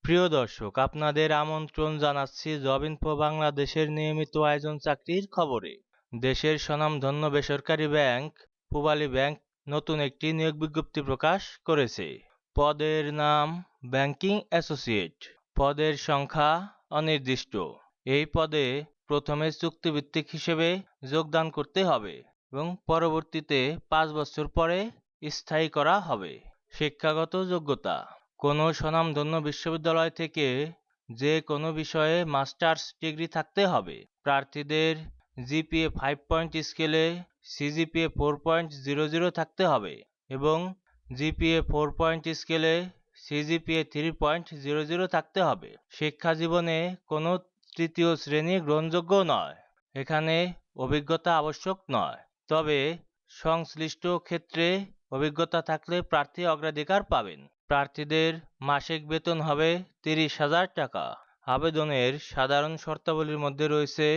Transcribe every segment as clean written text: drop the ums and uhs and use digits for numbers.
প্রিয় দর্শক, আপনাদের আমন্ত্রণ জানাচ্ছি জব ইনফো বাংলাদেশের নিয়মিত আয়োজন চাকরির খবরে। দেশের স্বনামধন্য বেসরকারি ব্যাংক পূবালী ব্যাংক নতুন একটি নিয়োগ বিজ্ঞপ্তি প্রকাশ করেছে। পদের নাম ব্যাংকিং অ্যাসোসিয়েট। পদের সংখ্যা অনির্দিষ্ট। এই পদে প্রথমে চুক্তিভিত্তিক হিসেবে যোগদান করতে হবে এবং পরবর্তীতে ৫ বছর পরে স্থায়ী করা হবে। শিক্ষাগত যোগ্যতা: কোনো স্বনামধন্য বিশ্ববিদ্যালয় থেকে যে কোনো বিষয়ে মাস্টার্স ডিগ্রি থাকতে হবে। প্রার্থীদের জিপিএ 5 পয়েন্ট স্কেলে সিজিপিএ 4.00 থাকতে হবে এবং জিপিএ 4 পয়েন্ট স্কেলে সিজিপিএ 3.00 থাকতে হবে। শিক্ষা জীবনে কোনো তৃতীয় শ্রেণী গ্রহণযোগ্য নয়। এখানে অভিজ্ঞতা আবশ্যক নয়, তবে সংশ্লিষ্ট ক্ষেত্রে অভিজ্ঞতা থাকলে প্রার্থী অগ্রাধিকার পাবেন। প্রার্থীদের মাসিক বেতন হবে 30,000 টাকা। আবেদনের সাধারণ শর্তাবলীর মধ্যে রয়েছে: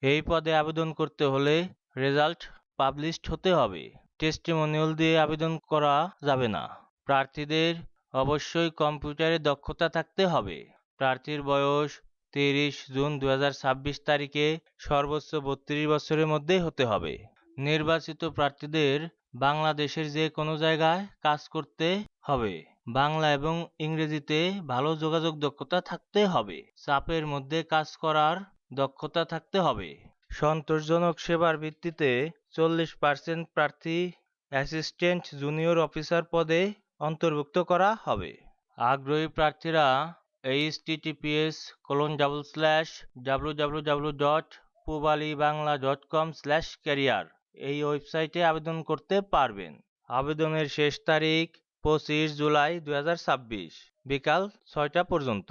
এই পদে আবেদন করতে হলে রেজাল্ট পাবলিশড হতে হবে। টেস্টিমোনিয়াল দিয়ে আবেদন করা যাবে না। প্রার্থীদের অবশ্যই কম্পিউটারে দক্ষতা থাকতে হবে। প্রার্থীর বয়স 30 জুন 2026 তারিখে সর্বোচ্চ 32 বছরের মধ্যে হতে হবে। নির্বাচিত প্রার্থীদের বাংলাদেশের যে কোনো জায়গায় কাজ করতে হবে। বাংলা এবং ইংরেজিতে ভালো যোগাযোগ দক্ষতা থাকতে হবে। চাপের মধ্যে কাজ করার দক্ষতা থাকতে হবে। সন্তোষজনক সেবার ভিত্তিতে 40% প্রার্থী অ্যাসিস্ট্যান্ট জুনিয়র অফিসার পদে অন্তর্ভুক্ত করা হবে। আগ্রহী প্রার্থীরা https://www.pubalibangla.com/career এই ওয়েবসাইটে আবেদন করতে পারবেন। আবেদনের শেষ তারিখ 25 জুলাই 2026 বিকাল 6টা পর্যন্ত।